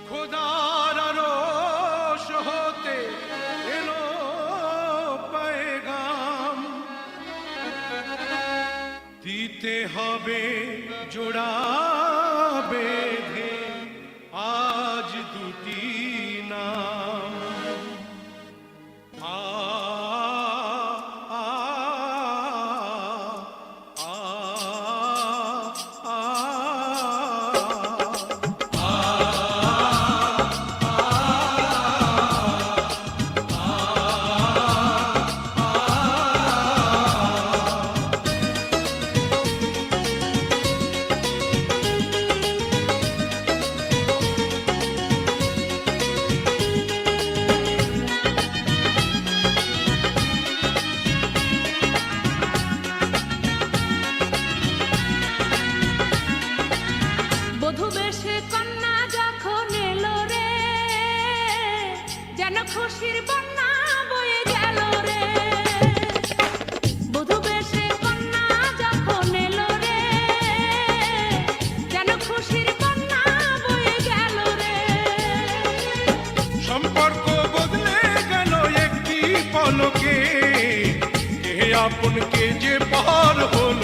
খোদার আরশ হতে এলো পেগাম, দিতে হবে জোড়া বেঁধে আজ দুটি নাম। আ আ আ আ বধূ বেশে কন্যা যখন এলো রে, যেন খুশির বন্যা বয়ে গেল রে। বধূ বেশে কন্যা যখন এলো রে, যেন খুশির বন্যা বয়ে গেল রে। সম্পর্ক বদলে গেল একটি পলকে, কে আপন কে যে পর হল।